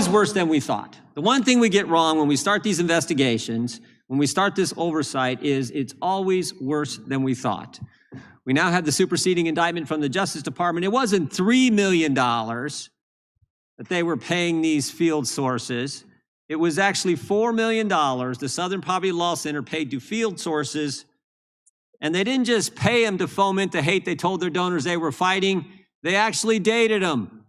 always worse than we thought. The one thing we get wrong when we start these investigations, when we start this oversight, is it's always worse than we thought. We now have the superseding indictment from the Justice Department. It wasn't $3 million that they were paying these field sources. It was actually $4 million the Southern Poverty Law Center paid to field sources. And they didn't just pay them to foment the hate they told their donors they were fighting. They actually dated them.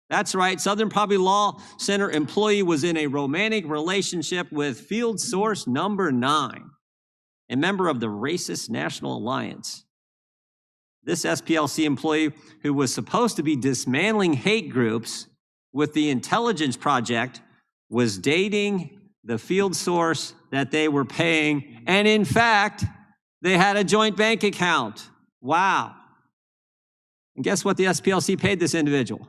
That's right. Southern Poverty Law Center employee was in a romantic relationship with field source number 9, a member of the Racist National Alliance. This SPLC employee, who was supposed to be dismantling hate groups with the Intelligence Project, was dating the field source that they were paying. And in fact, they had a joint bank account. Wow. And guess what the SPLC paid this individual?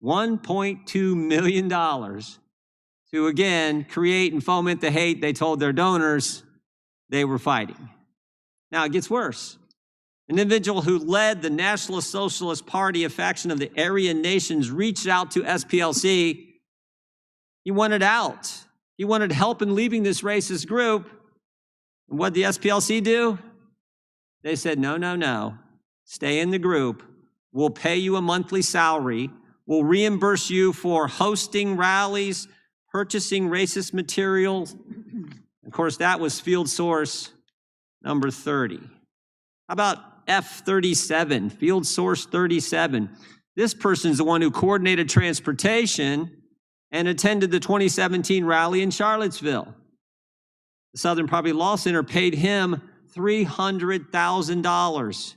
$1.2 million to, again, create and foment the hate they told their donors they were fighting. Now, it gets worse. An individual who led the National Socialist Party, a faction of the Aryan nations, reached out to SPLC. He wanted out. He wanted help in leaving this racist group. And what did the SPLC do? They said, no, no, no. Stay in the group. We'll pay you a monthly salary. We'll reimburse you for hosting rallies, purchasing racist materials. Of course, that was field source number 30. How about F37, field source 37? This person's the one who coordinated transportation and attended the 2017 rally in Charlottesville. The Southern Poverty Law Center paid him $300,000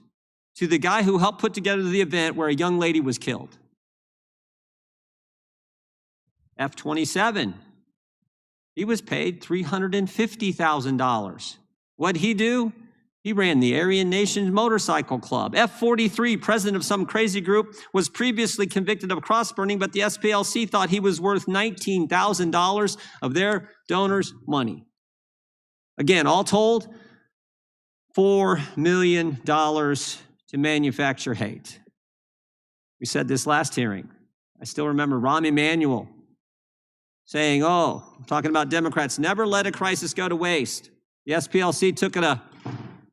to the guy who helped put together the event where a young lady was killed. F27, he was paid $350,000. What'd he do? He ran the Aryan Nations Motorcycle Club. F43, president of some crazy group, was previously convicted of cross-burning, but the SPLC thought he was worth $19,000 of their donors' money. Again, all told, $4 million to manufacture hate. We said this last hearing. I still remember Rahm Emanuel saying, I'm talking about Democrats, never let a crisis go to waste. The SPLC took it a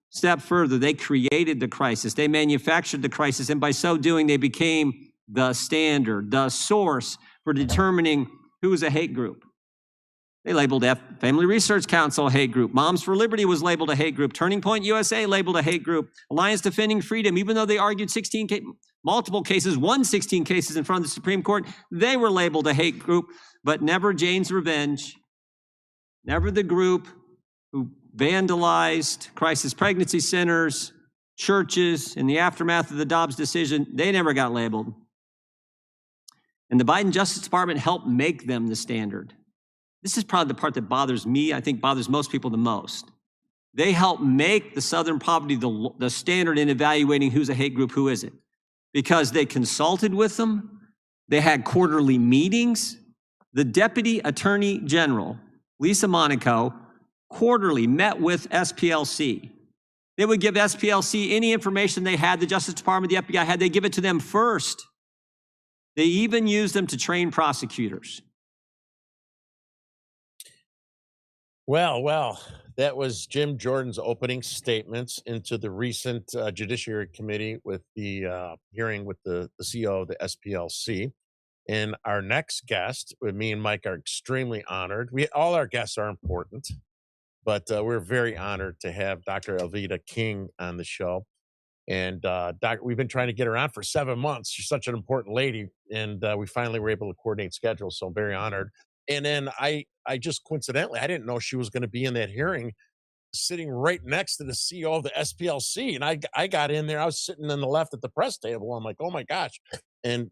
step further. They created the crisis. They manufactured the crisis, and by so doing, they became the standard, the source for determining who is a hate group. They labeled Family Research Council a hate group. Moms for Liberty was labeled a hate group. Turning Point USA labeled a hate group. Alliance Defending Freedom, even though they argued multiple cases, won 16 cases in front of the Supreme Court, they were labeled a hate group, but never Jane's Revenge, never the group who vandalized crisis pregnancy centers, churches in the aftermath of the Dobbs decision. They never got labeled. And the Biden Justice Department helped make them the standard. This is probably the part that bothers me, I think bothers most people the most. They helped make the Southern Poverty the standard in evaluating who's a hate group, who isn't. Because they consulted with them, they had quarterly meetings. The Deputy Attorney General, Lisa Monaco, quarterly met with SPLC. They would give SPLC any information they had, the Justice Department, the FBI had, they give it to them first. They even used them to train prosecutors. Well, that was Jim Jordan's opening statements into the recent Judiciary Committee with the hearing with the CEO of the SPLC. And our next guest, me and Mike are extremely honored. All our guests are important, but we're very honored to have Dr. Alveda King on the show. And we've been trying to get her on for 7 months. She's such an important lady, and we finally were able to coordinate schedules, so I'm very honored. And then I just coincidentally, I didn't know she was going to be in that hearing, sitting right next to the CEO of the SPLC. And I got in there, I was sitting on the left at the press table. I'm like, oh my gosh. And,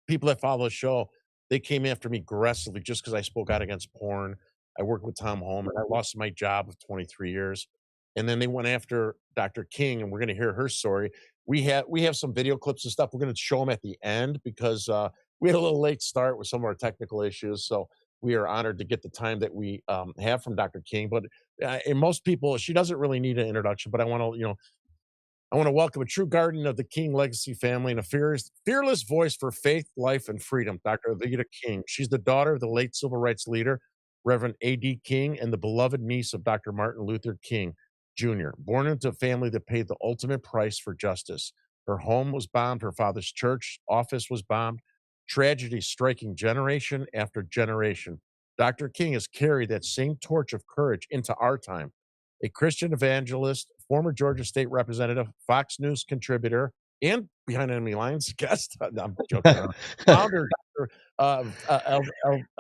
people that follow the show, they came after me aggressively just because I spoke out against porn. I worked with Tom Holman. I lost my job of 23 years. And then they went after Dr. King, and we're going to hear her story. We have some video clips and stuff. We're going to show them at the end because we had a little late start with some of our technical issues. So we are honored to get the time that we have from Dr. King. But and most people, she doesn't really need an introduction, but I want to, I want to welcome a true guardian of the King legacy family and a fearless voice for faith, life, and freedom, Dr. Alveda King. She's the daughter of the late civil rights leader, Reverend A.D. King, and the beloved niece of Dr. Martin Luther King Jr., born into a family that paid the ultimate price for justice. Her home was bombed, her father's church office was bombed, tragedy striking generation after generation. Dr. King has carried that same torch of courage into our time. A Christian evangelist, former Georgia state representative, Fox News contributor, and Behind Enemy Lines guest. I'm joking around. Founder, Dr.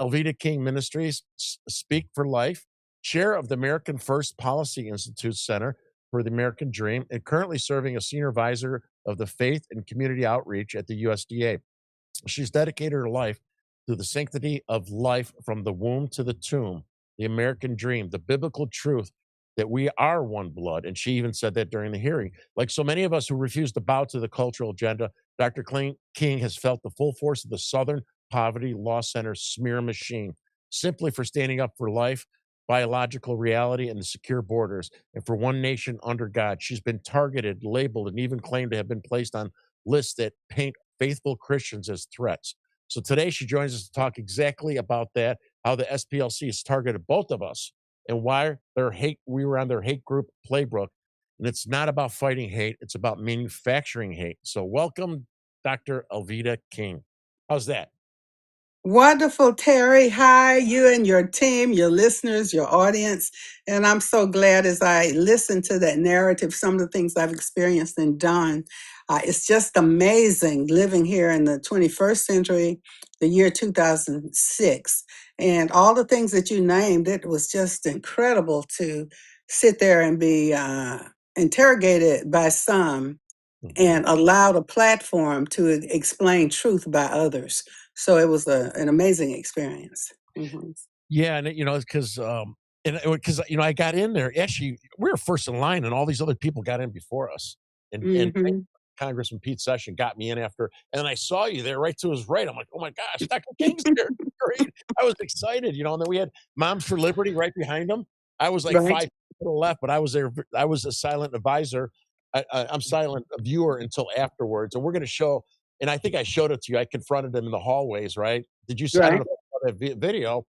Alveda King Ministries, Speak for Life, chair of the American First Policy Institute Center for the American Dream, and currently serving as senior advisor of the faith and community outreach at the USDA. She's dedicated her life to the sanctity of life from the womb to the tomb, the American dream, the biblical truth that we are one blood. And she even said that during the hearing. Like so many of us who refuse to bow to the cultural agenda, Dr. King has felt the full force of the Southern Poverty Law Center smear machine, simply for standing up for life, biological reality, and the secure borders, and for one nation under God. She's been targeted, labeled, and even claimed to have been placed on lists that paint faithful Christians as threats. So today she joins us to talk exactly about that, how the SPLC has targeted both of us and why we were on their hate group playbook. And it's not about fighting hate, it's about manufacturing hate. So welcome, Dr. Alveda King. How's that? Wonderful, Terry. Hi, you and your team, your listeners, your audience. And I'm so glad as I listen to that narrative, some of the things I've experienced and done. It's just amazing living here in the 21st century, the year 2006. And all the things that you named, it was just incredible to sit there and be interrogated by some and allowed a platform to explain truth by others. So it was an amazing experience. Mhm. Yeah, and because I got in there. Actually, we were first in line, and all these other people got in before us. And Mhm. Congressman Pete Session got me in after, and I saw you there right to his right. I'm like, oh my gosh, Dr. King's there. Great. I was excited, and then we had Moms for Liberty right behind him. I was like Right, 5 to the left, but I was there. I was a silent advisor. I'm silent viewer until afterwards, and we're going to show. And I think I showed it to you. I confronted him in the hallways. Right? Did you? I don't right. know if you saw that video.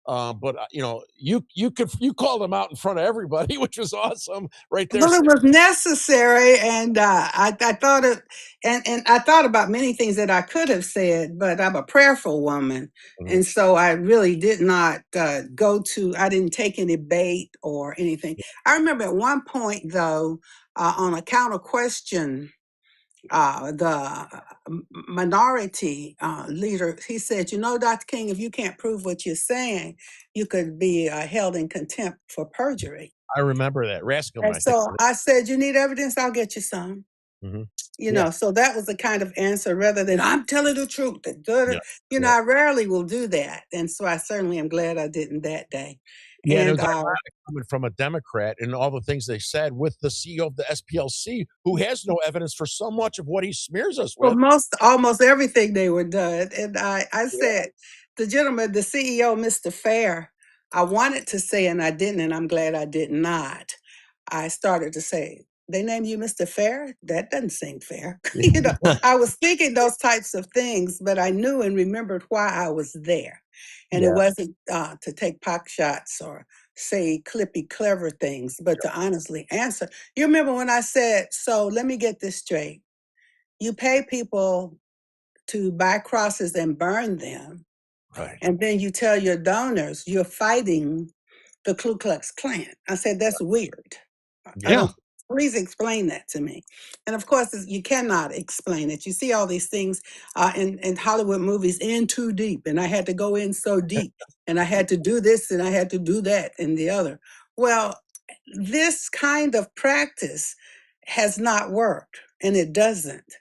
But you called him out in front of everybody, which was awesome, right there. Well, it was necessary, and I thought it, and I thought about many things that I could have said, but I'm a prayerful woman, Mhm. and so I really did not I didn't take any bait or anything. I remember at one point, though, on a counter question, the minority leader, he said, Dr. King, if you can't prove what you're saying, you could be held in contempt for perjury. I remember that Rascom. And I think. so I said, you need evidence? I'll get you some. Mhm. Yeah, So that was the kind of answer rather than I'm telling the truth. yeah, yeah. I rarely will do that. And so I certainly am glad I didn't that day. Yeah, and it And was ironic coming from a Democrat and all the things they said with the CEO of the SPLC, who has no evidence for so much of what he smears us for with. almost everything they were done. And I Yeah. said, the gentleman, the CEO, Mr. Fair, I wanted to say, and I didn't, and I'm glad I did not. I started to say, they name you Mr. Fair? That doesn't seem fair. I was thinking those types of things, but I knew and remembered why I was there. And it Yeah. wasn't to take pot shots or say clippy, clever things, but to honestly answer. You remember when I said, so let me get this straight. You pay people to buy crosses and burn them, Right. and then you tell your donors you're fighting the Ku Klux Klan. I said, that's weird. I Yeah. don't, please explain that to me. And of course, you cannot explain it. You see all these things in Hollywood movies in too deep, and I had to go in so deep, and I had to do this, and I had to do that, and the other. Well, this kind of practice has not worked, and it doesn't.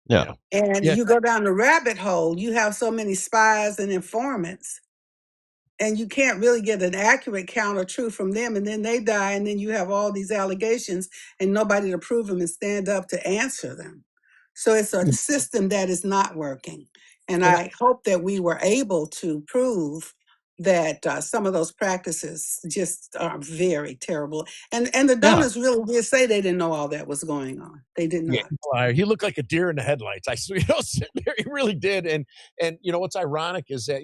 Yeah. And Yeah. you go down the rabbit hole, you have so many spies and informants, and you can't really get an accurate count of truth from them. And then they die, and then you have all these allegations and nobody to prove them and stand up to answer them. So it's a system that is not working. And And I hope that we were able to prove that some of those practices just are very terrible. And the Yeah. donors really did say they didn't know all that was going on. They did Yeah, not. he looked like a deer in the headlights. I swear, sitting there, he really did. And what's ironic is that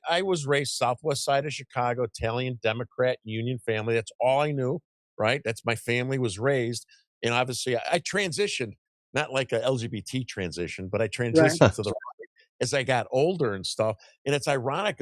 I was raised Southwest side of Chicago, Italian Democrat Union family. That's all I knew. Right, that's my family was raised, and obviously I transitioned, not like a LGBT transition, but I Right. transitioned to the right as I got older and stuff. And it's ironic,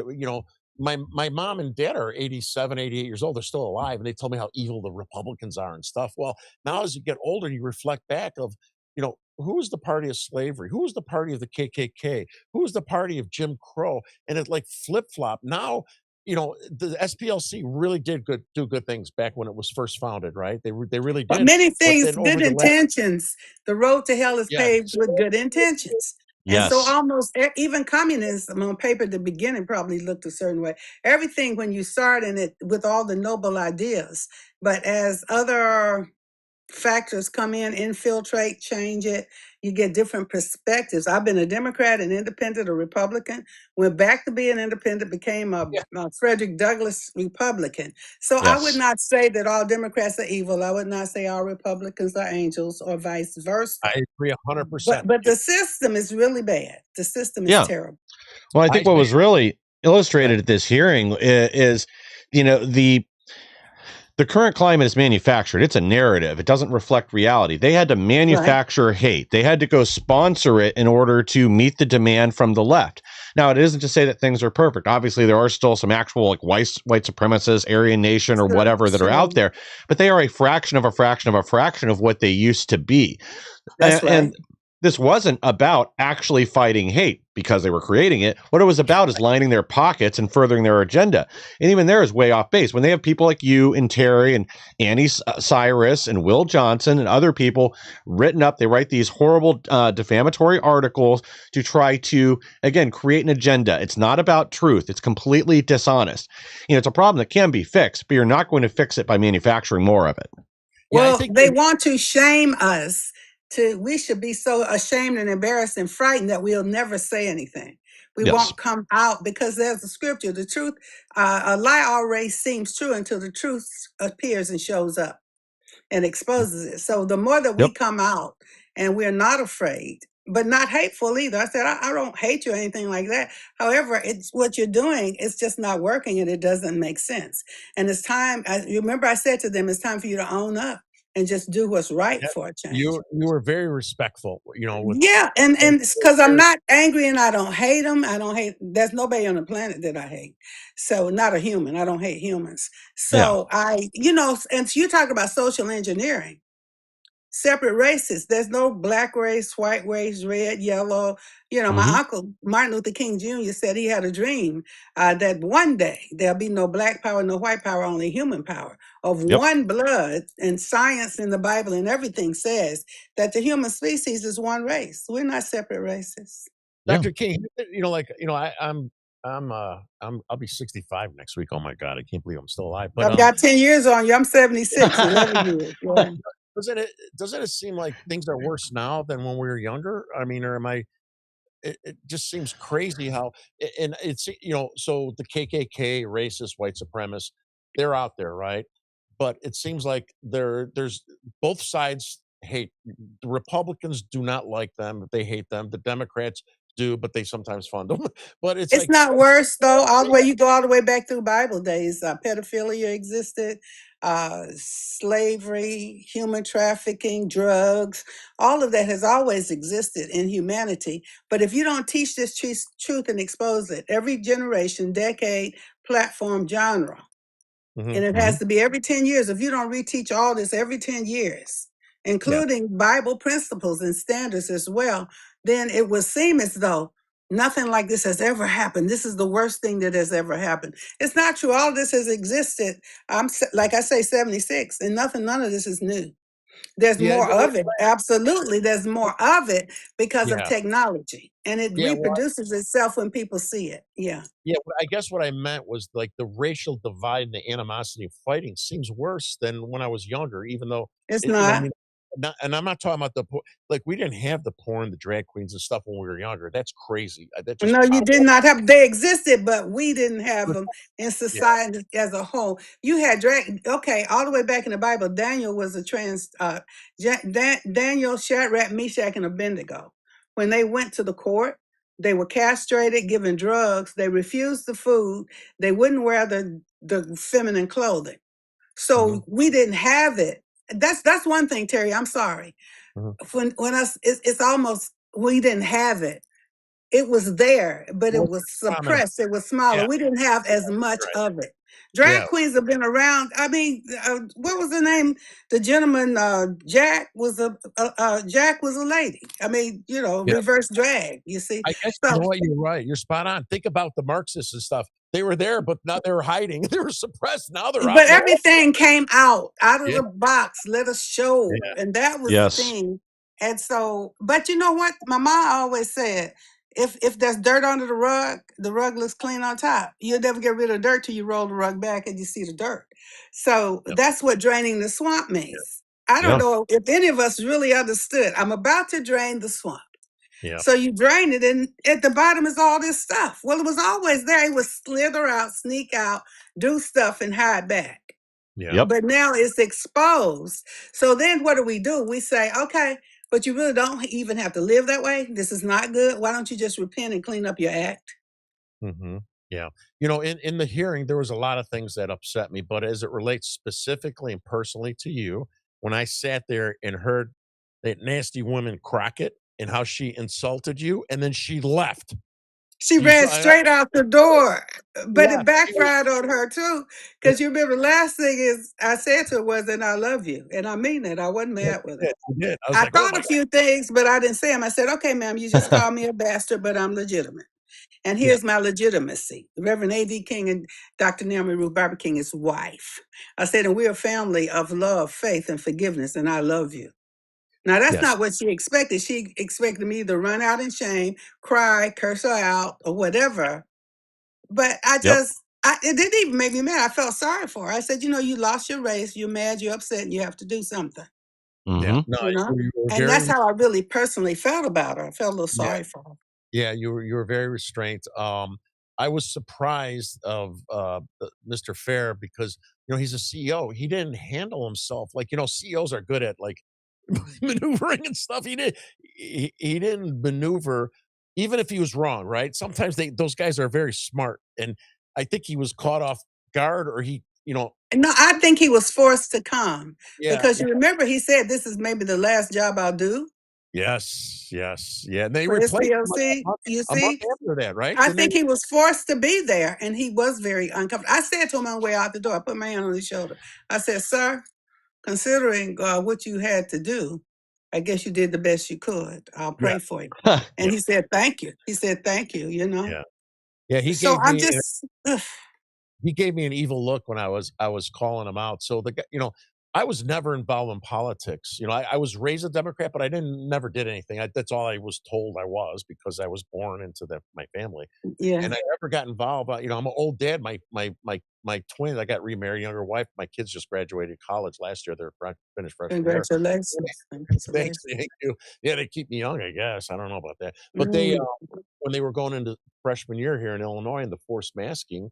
my mom and dad are 87, 88 years old. They're still alive, and they told me how evil the Republicans are and stuff. Well, now as you get older, you reflect back of who was the party of slavery? Who was the party of the KKK? Who was the party of Jim Crow? And it like flip flop. Now, the SPLC really did do good things back when it was first founded, right? They really But did. many But things, then over good the last, intentions. The road to hell is yeah, paved with good intentions. And so Yes. almost even communism on paper at the beginning probably looked a certain way. Everything when you start in it with all the noble ideas, but as other factors come in, infiltrate, change it, you get different perspectives. I've been a Democrat, an independent, a Republican, went back to being independent, became a Frederick Douglass Republican. So I would Yes. not say that all Democrats are evil. I would not say all Republicans are angels or vice I versa. agree 100%. But the system is really bad. The system is Yeah. terrible. Well, I I think what was really illustrated Right. at this hearing is, the current climate is manufactured. It's a narrative. It doesn't reflect reality. They had to manufacture hate. They had to go sponsor it in order to meet the demand from the left. Now, it isn't to say that things are perfect. Obviously, there are still some actual like white supremacists, Aryan Nation, or whatever that are out there, but they are a fraction of a fraction of a fraction of what they used to be. That's right. And this wasn't about actually fighting hate because they were creating it. What it was about is lining their pockets and furthering their agenda. And even there is way off base. When they have people like you and Terry and Annie Cyrus and Will Johnson and other people written up, they write these horrible defamatory articles to try to, again, create an agenda. It's not about truth. It's completely dishonest. It's a problem that can be fixed, but you're not going to fix it by manufacturing more of it. Well, they want to shame us. We should be so ashamed and embarrassed and frightened that we'll never say anything. We Yes. won't come out because there's a scripture. The truth, a lie always seems true until the truth appears and shows up and exposes it. So the more that we come out and we're not afraid, but not hateful either. I said, I don't hate you or anything like that. However, it's what you're doing, it's just not working and it doesn't make sense. And it's time, you remember I said to them, it's time for you to own up and just do what's right for a change. You were very respectful, Yeah, and because I'm not angry and I don't hate them. There's nobody on the planet that I hate. So not a human. I don't hate humans. So and you talk about social engineering. Separate races. There's no black race, white race, red, yellow. My uncle, Martin Luther King Jr., said he had a dream that one day there'll be no black power, no white power, only human power of one blood. And science in the Bible and everything says that the human species is one race. We're not separate races. Dr. King, I'll be 65 next week. Oh my God, I can't believe I'm still alive. But I've got 10 years on you. I'm 76, 11 years. Yeah. Doesn't it seem like things are worse now than when we were younger? I mean, or am I? It just seems crazy how, and it's so the KKK, racist, white supremacists, they're out there, right? But it seems like there's both sides hate. The Republicans do not like them; they hate them. The Democrats do, but they sometimes fund them. But it's like not worse though. You go all the way back through Bible days. Pedophilia existed, slavery, human trafficking, drugs. All of that has always existed in humanity. But if you don't teach this truth and expose it, every generation, decade, platform, genre, and it has to be every 10 years. If you don't reteach all this every 10 years, including Bible principles and standards as well, then it would seem as though nothing like this has ever happened. This is the worst thing that has ever happened. It's not true. All this has existed. Like I say, 76, and none of this is new. There's more of it. Absolutely. There's more of it because of technology. And it reproduces itself when people see it. Yeah. Yeah, I guess what I meant was like the racial divide and the animosity of fighting seems worse than when I was younger, even though It's not. and I'm not talking about the like we didn't have the porn, the drag queens and stuff when we were younger. That's crazy. That just No, you popped did up. not have. They existed, but we didn't have them in Yeah, society as a whole. You had drag. Okay, all the way back in the Bible, Daniel was a trans. Daniel, Shadrach, Meshach, and Abednego. When they went to the court, they were castrated, given drugs. They refused the food. They wouldn't wear the feminine clothing. hmm So we didn't have it. That's one thing, Terry. I'm sorry. hmm When us, it's almost we didn't have it. It was there, but it Well, was prominent. suppressed. It was smaller. Yeah, We didn't have as you're much right. of it. Yeah, Drag queens have been around. I mean, what was the name? The gentleman, Jack was a lady. I mean, yeah. reverse drag. You see, I guess you so know what, you're right. You're spot on. Think about the Marxists and stuff. They were there, but now they were hiding. They were suppressed. Now they're out but in the open. everything came out of Yeah, the box. Let us show, yeah, and that was the Yes. thing. And so, but you know what? My mom always said, if there's dirt under the rug looks clean on top. You'll never get rid of dirt till you roll the rug back and you see the dirt. So yeah, that's what draining the swamp means. I don't Yeah. know if any of us really understood. I'm about to drain the swamp. yeah, So you drain it, and at the bottom is all this stuff. Well, it was always there. It would slither out, sneak out, do stuff, and hide back. yeah, Yep. But now it's exposed. So then what do? We say, okay, but you really don't even have to live that way. This is not good. Why don't you just repent and clean up your act? hmm yeah. In the hearing, there was a lot of things that upset me, but as it relates specifically and personally to you, when I sat there and heard that nasty woman Crockett and how she insulted you, and then she left. She You ran saw, straight out the door, but yeah, it she was, backfired on her too. yeah, Because you remember the last thing is I said to her was, and I love you. And I mean it. I wasn't yeah, mad with her. she did. I was I like, oh thought my a few things, but I didn't say them. I said, okay, ma'am, you just called me a bastard, but I'm legitimate. And God, here's my legitimacy. Reverend A.D. King and Dr. Naomi Ruth Barber King is wife. I said, and we're a family of love, faith, and forgiveness, and I love you. Now, that's yes, not what she expected. She expected me to run out in shame, cry, curse her out, or whatever. But Yep. it didn't even make me mad. I felt sorry for her. I said, you lost your race, you're mad, you're upset, and you have to do something, yeah, Hmm. no, you know? you were And that's very, how I really personally felt about her. I felt a little yeah, sorry for her. yeah, you were very restrained. I was surprised of Mr. Fair because he's a CEO. He didn't handle himself like CEOs are good at like maneuvering and stuff. He didn't maneuver, even if he was wrong. Right? Sometimes those guys are very smart, and I think he was caught off guard, or No, I think he was forced to come yeah, because you remember he said this is maybe the last job I'll do yes, yes, yeah. And they for replaced him SPLC. You a month see, after that, right? I Didn't they? think he was forced to be there and he was very uncomfortable. I said to him on the way out the door, I put my hand on his shoulder. I said, sir, considering what you had to do, I guess you did the best you could. I'll Yeah, pray for you. yeah, And he said, thank you. He said, thank you. yeah, yeah. So I'm just, He gave me an evil look when I was calling him out. So the guy, I was never involved in politics. I was raised a Democrat, but I never did anything. That's all I was told I was because I was born into my family, yeah, and I never got involved. I'm an old dad. My twins. I got remarried, younger wife. My kids just graduated college last year. They're finished freshman year. congratulations. Thanks, Congratulations. thank you. Yeah, they keep me young, I guess. I don't know about that, but they Mm, when they were going into freshman year here in Illinois and the forced masking.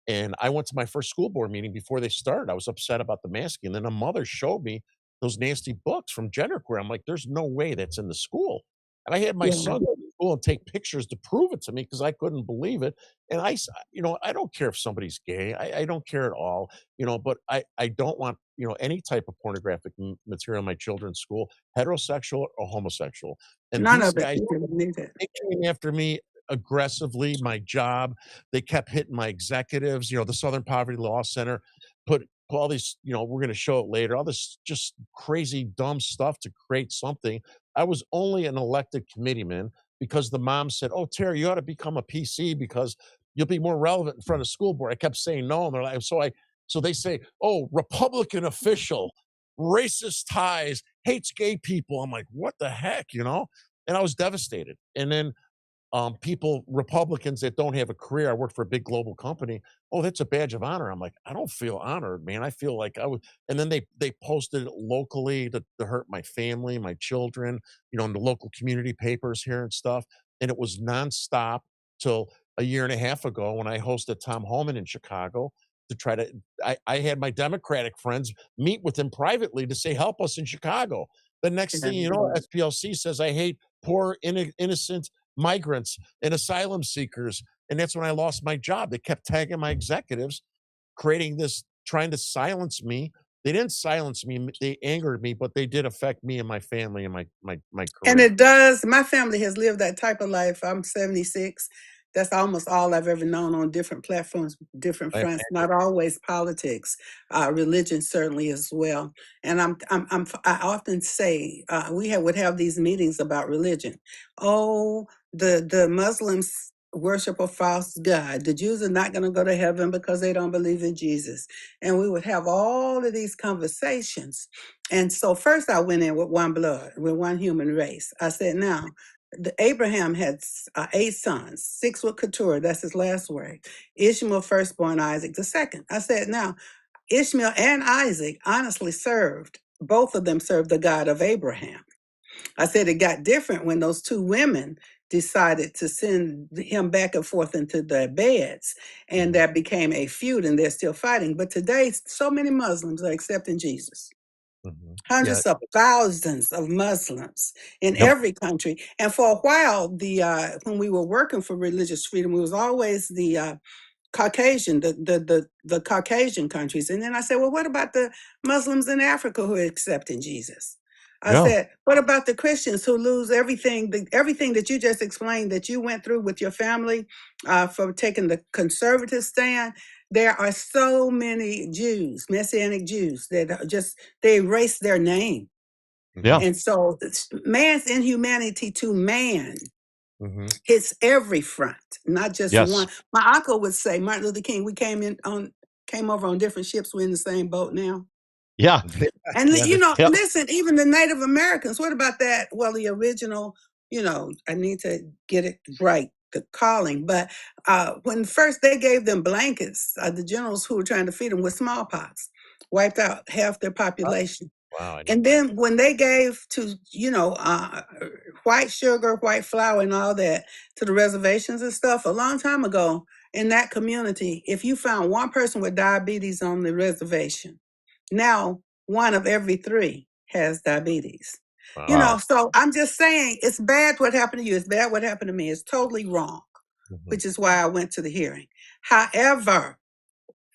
And I went to my first school board meeting before they started. I was upset about the masking. Then a mother showed me those nasty books from genderqueer. I'm like, there's no way that's in the school. And I had my yeah, son go to school and take pictures to prove it to me because I couldn't believe it. And I don't care if somebody's gay. I don't care at all, but I don't want, any type of pornographic material in my children's school, heterosexual or homosexual. And none these of it. guys, You didn't need it. they came after me aggressively, my job. They kept hitting my executives. The Southern Poverty Law Center put all these, we're going to show it later, all this just crazy, dumb stuff to create something. I was only an elected committeeman because the mom said, oh, Terry, you ought to become a PC because you'll be more relevant in front of school board. I kept saying no. And they're like, so they say, oh, Republican official, racist ties, hates gay people. I'm like, what the heck, And I was devastated. And then people, Republicans that don't have a career. I work for a big global company. Oh, that's a badge of honor. I'm like, I don't feel honored, man. I feel like I was. And then they posted it locally to hurt my family, my children, in the local community papers here and stuff. And it was nonstop till a year and a half ago when I hosted Tom Homan in Chicago to try to. I had my Democratic friends meet with him privately to say, help us in Chicago. The next thing you know, SPLC says I hate poor, innocent migrants and asylum seekers. And that's when I lost my job. They kept tagging my executives, creating this, trying to silence me. They didn't silence me. They angered me, but they did affect me and my family and my And career. it does. My family has lived that type of life. I'm 76. That's almost all I've ever known on different platforms, different I, fronts. Not always politics, religion certainly as well. And I often say would have these meetings about religion. Oh, the Muslims worship a false god. The Jews are not going to go to heaven because they don't believe in Jesus. And we would have all of these conversations. And so first I went in with one blood, with one human race. I said, now, Abraham had 8 sons, 6 with Keturah, that's his last word. Ishmael firstborn, Isaac the second. I said, now, Ishmael and Isaac honestly served, both of them served the God of Abraham. I said it got different when those 2 women decided to send him back and forth into their beds, and that became a feud, and they're still fighting. But today, so many Muslims are accepting Jesus. yeah, Hundreds of thousands of Muslims in Yep. every country. And for a while, when we were working for religious freedom, it was always the Caucasian, the Caucasian countries. And then I said, well, what about the Muslims in Africa who are accepting Jesus? I Yeah. said, what about the Christians who lose everything, everything that you just explained that you went through with your family for taking the conservative stand? There are so many Jews, Messianic Jews, that they erase their name. Yeah. And so man's inhumanity to man mhm. hits every front, not just Yes. one. My uncle would say, Martin Luther King, we came over on different ships. We're in the same boat now. Yeah. And Yeah, that's Yep. listen, even the Native Americans, what about that? Well, the original, I need to get it right, the calling. But when first they gave them blankets, the generals who were trying to feed them with smallpox, wiped out half their population. wow. I didn't And know. then when they gave to, white sugar, white flour, and all that to the reservations and stuff a long time ago in that community, if you found one person with diabetes on the reservation, now 1 of every 3 has diabetes. Wow. So I'm just saying it's bad what happened to you. It's bad what happened to me. It's totally wrong, Mhm. which is why I went to the hearing. However,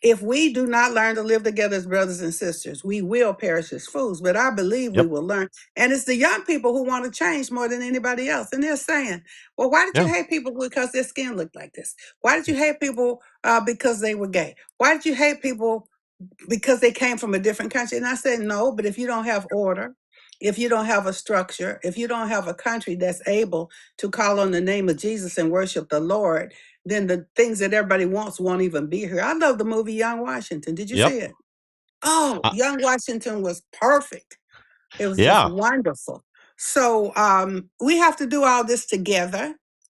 if we do not learn to live together as brothers and sisters, we will perish as fools. But I believe we Yep. will learn. And it's the young people who want to change more than anybody else. And they're saying, well, why did you Yeah. hate people because their skin looked like this? Why did you hate people because they were gay? Why did you hate people because they came from a different country? And I said, no, but if you don't have order, if you don't have a structure, if you don't have a country that's able to call on the name of Jesus and worship the Lord, then the things that everybody wants won't even be here. I love the movie Young Washington. Did you Yep. see it? Oh, Uh, Young Washington was perfect. It was just yeah. wonderful. So we have to do all this together.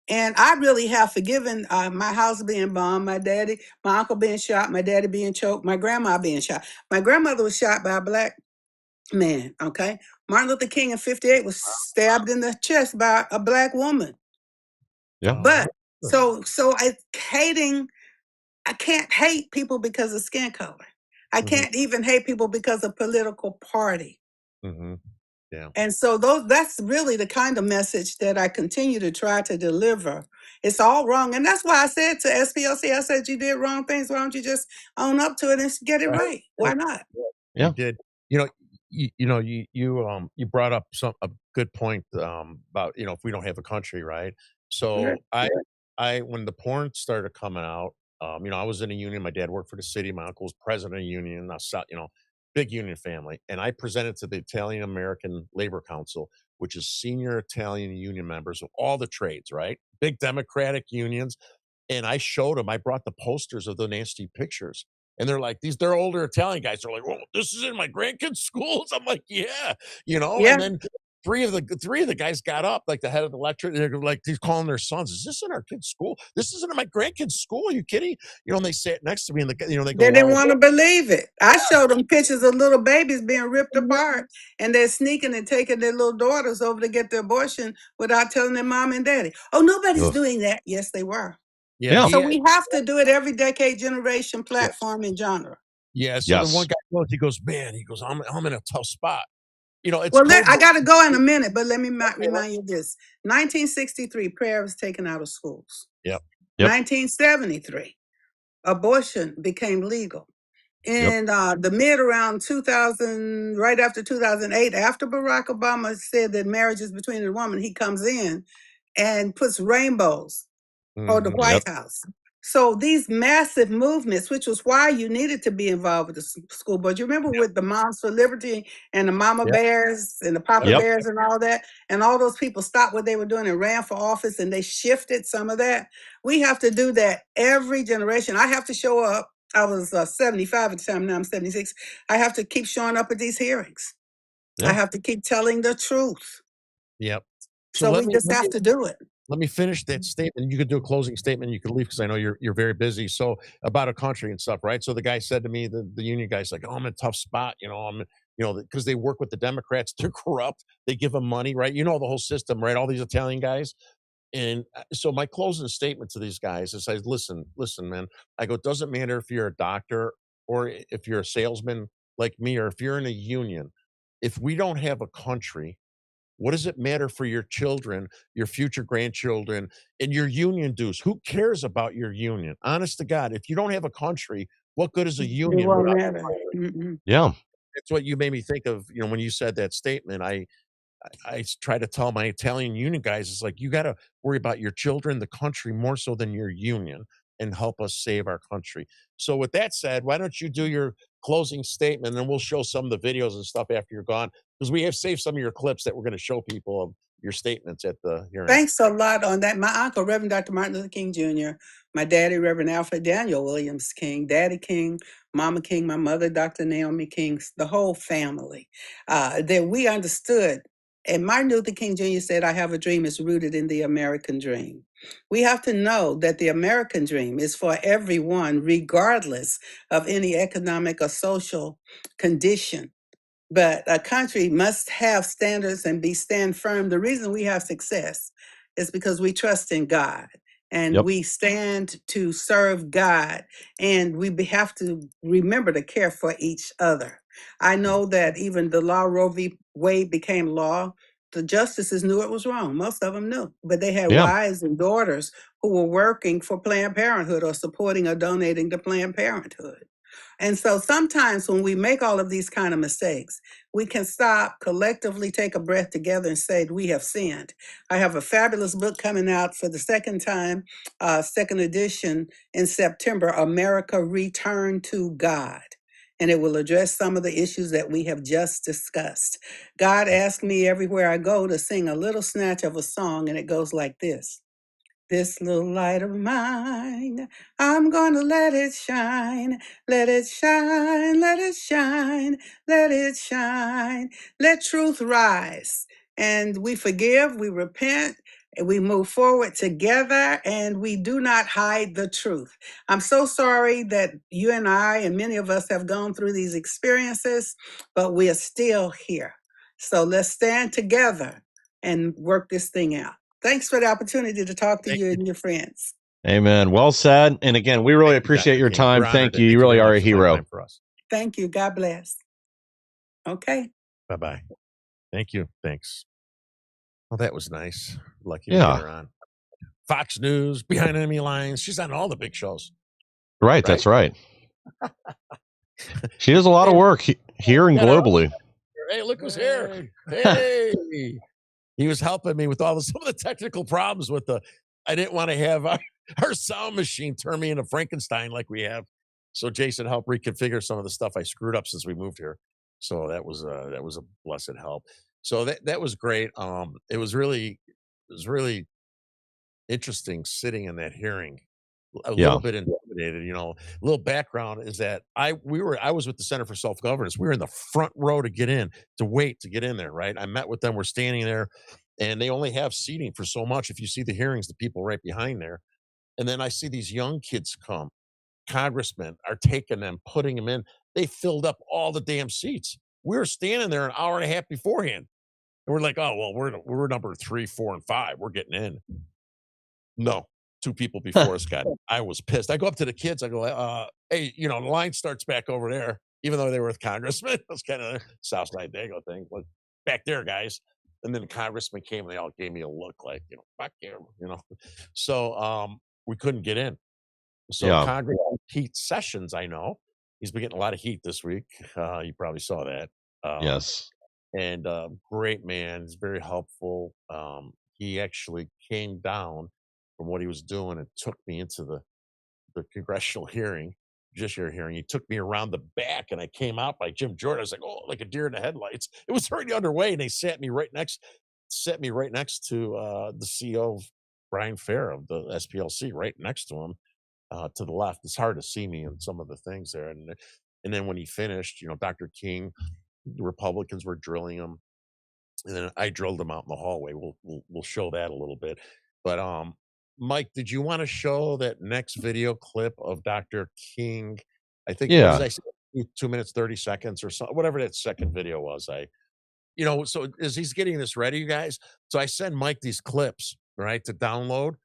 And I really have forgiven my house being bombed, my uncle being shot, my daddy being choked, my grandma being shot. My grandmother was shot by a black man, okay? Martin Luther King in 58 was stabbed in the chest by a black woman. Yeah. But so I can't hate people because of skin color. I can't even hate people because of political party. Mhm. Yeah. And so that's really the kind of message that I continue to try to deliver. It's all wrong. And that's why I said to SPLC, I said, you did wrong things. Why don't you just own up to it and get it Right. right? Why not? Yeah. You did. You brought up a good point about if we don't have a country, right? So I when the porn started coming out, I was in a union. My dad worked for the city. My uncle was president of a union. Big union family, and I presented to the Italian American Labor Council, which is senior Italian union members of all the trades, right? Big Democratic unions. And I showed them, I brought the posters of the nasty pictures. And they're like, they're older Italian guys. They're like, well, this is in my grandkids' schools. I'm like, yeah, Yeah. and then three of the guys got up, like the head of the lecture, and they're like, he's calling their sons. Is this in our kid's school? This isn't in my grandkid's school. Are you kidding? And they sat next to me, and they go, They didn't well, want to believe it. I showed them pictures of little babies being ripped apart, and they're sneaking and taking their little daughters over to get their abortion without telling their mom and daddy. Oh, nobody's Ugh. doing that. Yes, they were. yeah, So we have to do it every decade, generation, yeah, platform, and genre. yeah. So the one Yes. guy goes, man, I'm in a tough spot. It's Well, code. I got to go in a minute, but let me remind you of this. 1963, prayer was taken out of schools. Yep. 1973, abortion became legal. In the mid around 2000, right after 2008, after Barack Obama said that marriage is between a woman, he comes in and puts rainbows or the Mhm. White House. So these massive movements, which was why you needed to be involved with the school board. You remember with the Moms for Liberty and the Mama Yep. Bears and the Papa Yep. Bears and all that, and all those people stopped what they were doing and ran for office, and they shifted some of that. We have to do that every generation. I have to show up. I was 75 at the time. Now I'm 76. I have to keep showing up at these hearings. I Yeah. have to keep telling the truth. Yep. So So let we me just have to do it. let me finish that statement. You could do a closing statement. You could leave because I know you're very busy. So about a country and stuff, right? So the guy said to me, the union guy's like, "Oh, I'm in a tough spot. Because they work with the Democrats. They're corrupt. They give them money, right? The whole system, right? All these Italian guys." And so my closing statement to these guys is, listen, man. I go, it doesn't matter if you're a doctor or if you're a salesman like me, or if you're in a union. If we don't have a country, what does it matter for your children, your future grandchildren, and your union dues? Who cares about your union? Honest to God, if you don't have a country, what good is a It union won't without? matter. Mm-mm. Yeah. It's what you made me think of. When you said that statement, I try to tell my Italian union guys, it's like, you got to worry about your children, the country, more so than your union, and help us save our country. So, with that said, why don't you do your closing statement, and we'll show some of the videos and stuff after you're gone, because we have saved some of your clips that we're going to show people of your statements at the hearing. Thanks a lot on that. My uncle, Reverend Dr. Martin Luther King Jr., my daddy, Reverend Alfred Daniel Williams King, Daddy King, Mama King, my mother, Dr. Naomi King, the whole family, that we understood. And Martin Luther King Jr. said, I have a dream is rooted in the American dream. We have to know that the American dream is for everyone, regardless of any economic or social condition. But a country must have standards and stand firm. The reason we have success is because we trust in God and Yep. we stand to serve God, and we have to remember to care for each other. I know that even the law Roe v. Wade became law. The justices knew it was wrong. Most of them knew, but they had Yeah. wives and daughters who were working for Planned Parenthood or supporting or donating to Planned Parenthood. And so sometimes when we make all of these kind of mistakes, we can stop, collectively take a breath together and say, we have sinned. I have a fabulous book coming out for the second time, second edition in September, America Return to God. And it will address some of the issues that we have just discussed. God asked me everywhere I go to sing a little snatch of a song, and it goes like this. This little light of mine, I'm gonna let it shine, let it shine, let it shine, let it shine. Let truth rise. And we forgive, we repent, and we move forward together, and we do not hide the truth. I'm so sorry that you and I and many of us have gone through these experiences, but we are still here. So let's stand together and work this thing out. Thanks for the opportunity to talk to Thank you you. and your friends. Amen. Well said. And again, we really Thank you, appreciate Dr. your King. time. We're honored. Thank you. Thank You really very are much a for finding hero. time for us. Thank you. God bless. Okay. Bye-bye. Thank you. Thanks. Well, that was nice. Lucky to Yeah. get her on. Fox News, Behind Enemy Lines. She's on all the big shows. Right. That's right. She does a lot of work here and globally. Hey, look who's here. Hey. He was helping me with some of the technical problems with I didn't want to have our sound machine turn me into Frankenstein like we have. So Jason helped reconfigure some of the stuff I screwed up since we moved here. So that was a blessed help. So that was great. It was really interesting sitting in that hearing a Yeah. little bit intimidated. A little background is that I was with the Center for Self-Governance. We were in the front row to wait to get in there, right? I met with them. We're standing there, and they only have seating for so much. If you see the hearings, the people right behind there. And then I see these young kids come. Congressmen are taking them, putting them in. They filled up all the damn seats. We were standing there an hour and a half beforehand. And we're like, oh, well, we're number 3, 4, and 5. We're getting in. No, 2 people before us got in. I was pissed. I go up to the kids. I go, hey, the line starts back over there, even though they were with congressmen. It was kind of a Southside Dago thing. Like, back there, guys. And then the congressman came, and they all gave me a look like, fuck you, So we couldn't get in. So Yeah. Congressman Pete Sessions, I know, he's been getting a lot of heat this week. You probably saw that. Yes. And great man. He's very helpful. He actually came down from what he was doing and took me into the congressional judiciary hearing. He took me around the back, and I came out by Jim Jordan. I was like, oh, like a deer in the headlights. It was already underway, and they set me right next to the CEO, Brian Fair of the SPLC, right next to him. To the left. It's hard to see me in some of the things there. And then when he finished, Dr. King, the Republicans were drilling him. And then I drilled him out in the hallway. We'll show that a little bit. But Mike, did you want to show that next video clip of Dr. King? I think Yeah. what did I say, 2 minutes, 30 seconds or something, whatever that second video was. So as he's getting this ready, you guys. So I send Mike these clips, right, to download.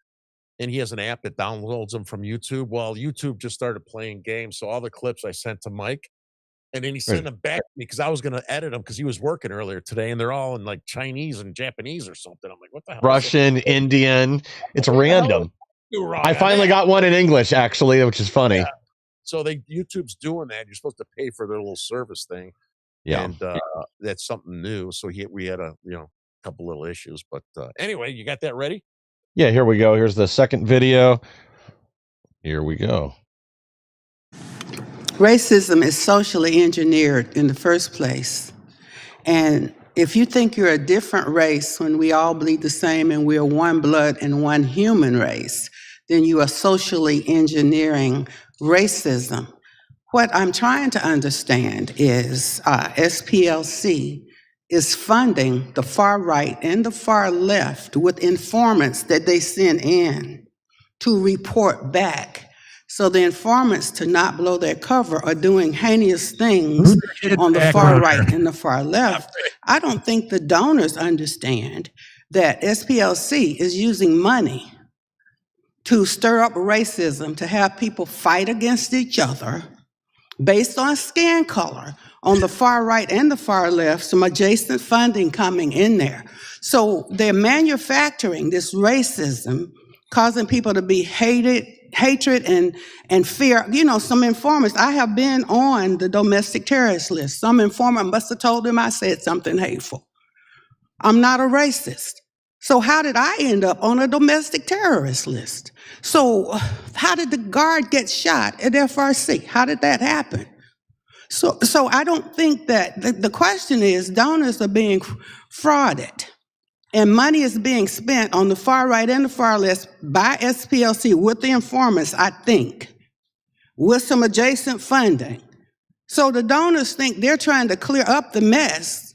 And he has an app that downloads them from YouTube. Well, YouTube just started playing games. So all the clips I sent to Mike, and then he sent them back to me because I was going to edit them because he was working earlier today, and they're all in like Chinese and Japanese or something. I'm like, what the hell? Russian, Indian. It's random. I finally got one in English, actually, which is funny. Yeah. So YouTube's doing that. You're supposed to pay for their little service thing. Yeah. And that's something new. So we had a couple little issues. But anyway, you got that ready? Yeah, here we go. Here's the second video. Here we go. Racism is socially engineered in the first place. And if you think you're a different race when we all bleed the same and we're one blood and one human race, then you are socially engineering racism. What I'm trying to understand is SPLC is funding the far right and the far left with informants that they send in to report back. So the informants, to not blow their cover, are doing heinous things on the far right and the far left. I don't think the donors understand that SPLC is using money to stir up racism, to have people fight against each other based on skin color on the far right and the far left, some adjacent funding coming in there. So they're manufacturing this racism, causing people to be hatred and fear. Some informants, I have been on the domestic terrorist list. Some informant must have told them I said something hateful. I'm not a racist. So how did I end up on a domestic terrorist list? So how did the guard get shot at FRC? How did that happen? So I don't think that the question is donors are being frauded and money is being spent on the far right and the far left by SPLC with the informants, I think, with some adjacent funding. So the donors think they're trying to clear up the mess.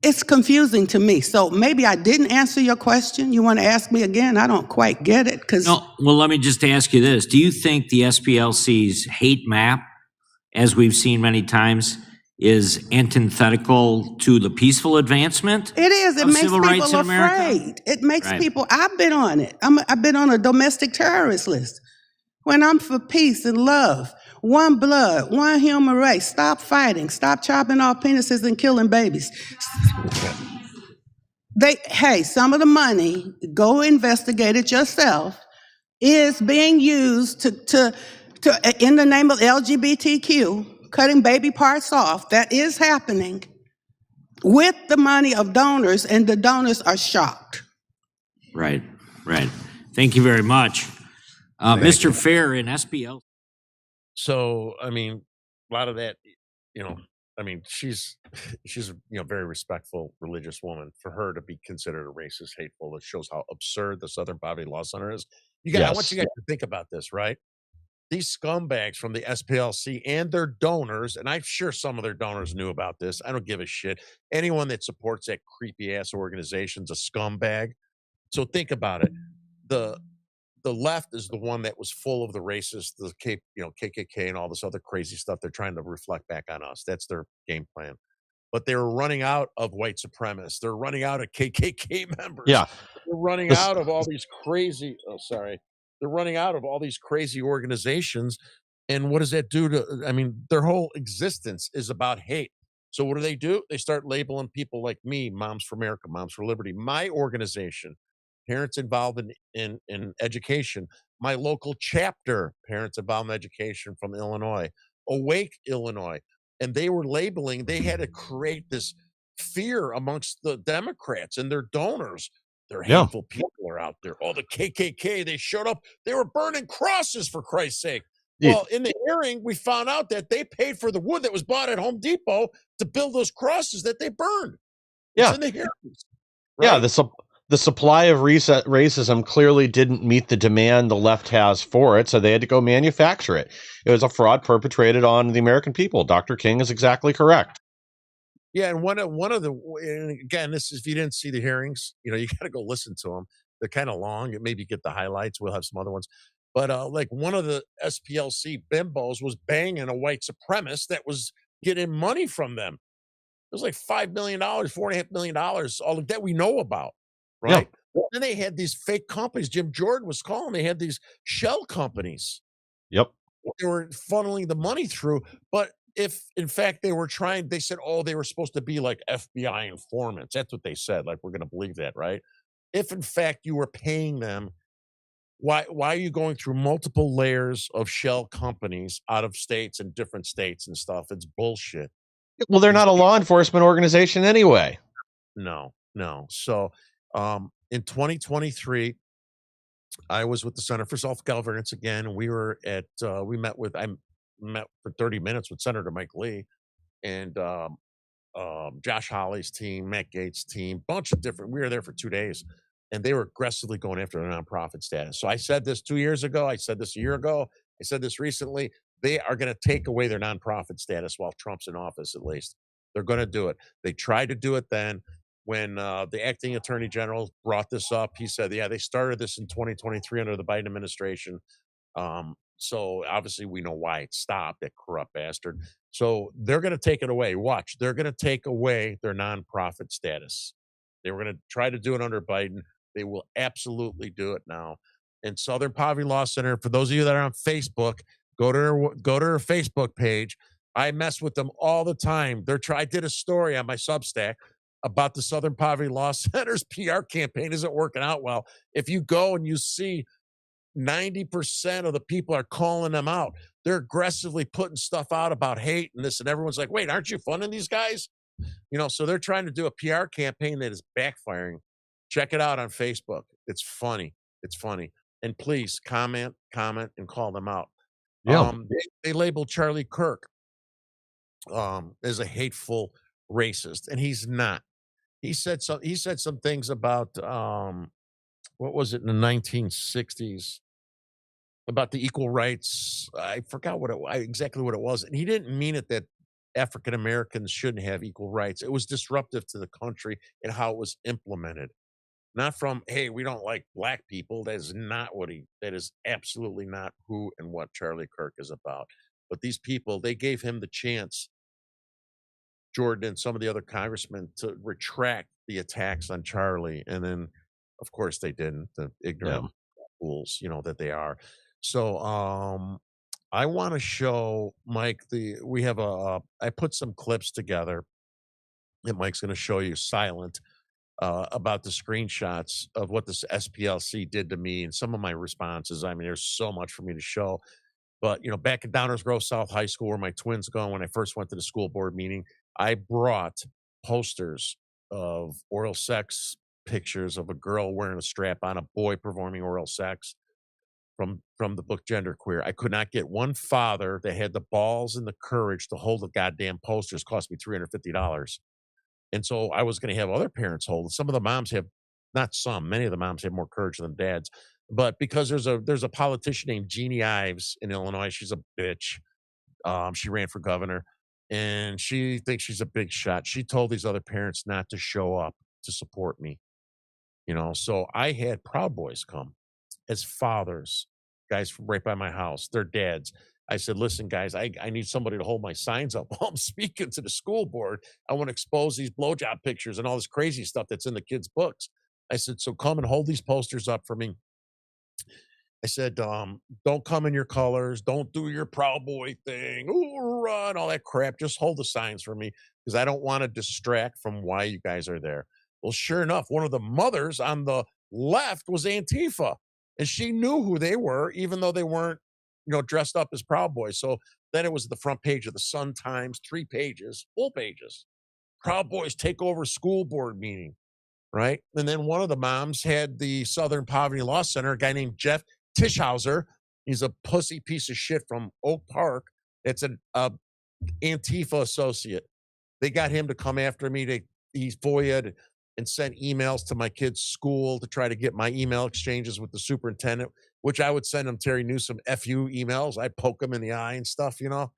It's confusing to me. So maybe I didn't answer your question. You want to ask me again? I don't quite get it. No, well, let me just ask you this. Do you think the SPLC's hate map, as we've seen many times, is antithetical to the peaceful advancement? It is. It makes civil rights people in America? afraid. It makes Right. people, I've been on it. I've been on a domestic terrorist list. When I'm for peace and love, one blood, one human race, stop fighting, stop chopping off penises and killing babies. Some of the money, go investigate it yourself, is being used to in the name of LGBTQ, cutting baby parts off. That is happening with the money of donors, and the donors are shocked. Right. Thank you very much. Mr. Fair in SPL. So, I mean, a lot of that, I mean, she's a very respectful religious woman. For her to be considered a racist, hateful, it shows how absurd the Southern Poverty Law Center is. I want you Yes. guys to think about this, right? These scumbags from the SPLC and their donors, and I'm sure some of their donors knew about this. I don't give a shit. Anyone that supports that creepy ass organization's a scumbag. So think about it. The the left is the one that was full of the racist, KKK and all this other crazy stuff they're trying to reflect back on us. That's their game plan. But they were running out of white supremacists. They're running out of KKK members. Yeah. They're running This- out of all these crazy. Oh, sorry. They're running out of all these crazy organizations. And what does that do to? I mean, their whole existence is about hate. So what do? They start labeling people like me, Moms for America, Moms for Liberty, my organization, parents involved in education, my local chapter, parents involved in education from Illinois, Awake Illinois. And they were labeling, they had to create this fear amongst the Democrats and their donors. They're Yeah. hateful people are out there. Oh, the KKK, they showed up. They were burning crosses, for Christ's sake. Yeah. Well, in the hearing, we found out that they paid for the wood that was bought at Home Depot to build those crosses that they burned. It's Yeah. in the hearings. Yeah. Right? The supply of racism clearly didn't meet the demand the left has for it, so they had to go manufacture it. It was a fraud perpetrated on the American people. Dr. King is exactly correct. Yeah, and one of the and again, this is if you didn't see the hearings, you got to go listen to them. They're kind of long. Maybe get the highlights. We'll have some other ones, but like one of the SPLC bimbos was banging a white supremacist that was getting money from them. It was like $5 million, $4.5 million, all of that we know about, right? Then they had these fake companies. Jim Jordan was calling. They had these shell companies. Yep. They were funneling the money through, but if in fact they said, oh, they were supposed to be like FBI informants. That's what they said. Like, we're going to believe that, right? If in fact you were paying them, why are you going through multiple layers of shell companies out of states and different states and stuff? It's bullshit. Well, they're not a law enforcement organization anyway. No. So, in 2023, I was with the Center for Self-Governance again. We were I met for 30 minutes with Senator Mike Lee and Josh Hawley's team, Matt Gaetz' team, bunch of different. We were there for 2 days, and they were aggressively going after the nonprofit status. So I said this 2 years ago. I said this a year ago. I said this recently. They are going to take away their nonprofit status while Trump's in office, at least. They're going to do it. They tried to do it then. When the acting attorney general brought this up, he said, yeah, they started this in 2023 under the Biden administration. So obviously we know why it stopped, that corrupt bastard. So they're going to take it away. Watch, they're going to take away their nonprofit status. They were going to try to do it under Biden. They will absolutely do it now. And Southern Poverty Law Center, for those of you that are on Facebook, go to their Facebook page. I mess with them all the time. I did a story on my Substack about the Southern Poverty Law Center's PR campaign isn't working out well. If you go and you see 90% of the people are calling them out, they're aggressively putting stuff out about hate and this, and everyone's like, wait, aren't you funding these guys? So they're trying to do a PR campaign that is backfiring. Check it out on Facebook. It's funny. And please comment, and call them out. Yeah. They labeled Charlie Kirk as a hateful racist, and he's not. He said some things about what was it in the 1960s about the equal rights. I forgot exactly what it was, and he didn't mean it that African Americans shouldn't have equal rights. It was disruptive to the country and how it was implemented. Not from, hey, we don't like black people. That is absolutely not who and what Charlie Kirk is about. But these people, they gave him the chance, Jordan and some of the other congressmen, to retract the attacks on Charlie. And then, of course, they didn't, the ignorant fools, that they are. So I want to show Mike I put some clips together that Mike's going to show you silent about the screenshots of what this SPLC did to me and some of my responses. I mean, there's so much for me to show. But, back at Downers Grove South High School, where my twins go, when I first went to the school board meeting, I brought posters of oral sex pictures of a girl wearing a strap on, a boy performing oral sex. from the book Genderqueer. I could not get one father that had the balls and the courage to hold the goddamn posters. Cost me $350. And so I was going to have other parents hold it. Some of the moms have, not some, many of the moms have more courage than dads. But because there's a politician named Jeannie Ives in Illinois, she's a bitch. She ran for governor, and she thinks she's a big shot. She told these other parents not to show up to support me. So I had Proud Boys come as fathers, guys from right by my house, their dads. I said, listen, guys, I need somebody to hold my signs up while I'm speaking to the school board. I want to expose these blowjob pictures and all this crazy stuff that's in the kids' books. I said, so come and hold these posters up for me. I said, don't come in your colors. Don't do your Proud Boy thing. Ooh, run, all that crap. Just hold the signs for me because I don't want to distract from why you guys are there. Well, sure enough, one of the mothers on the left was Antifa, and she knew who they were, even though they weren't, dressed up as Proud Boys. So then it was the front page of the Sun Times, 3 pages, full pages. Proud Boys take over school board meeting, right? And then one of the moms had the Southern Poverty Law Center, a guy named Jeff Tischhauser. He's a pussy piece of shit from Oak Park. It's an Antifa associate. They got him to come after me. He's FOIA'd and sent emails to my kid's school to try to get my email exchanges with the superintendent, which I would send him Terry Newsom FU emails. I poke him in the eye and stuff, And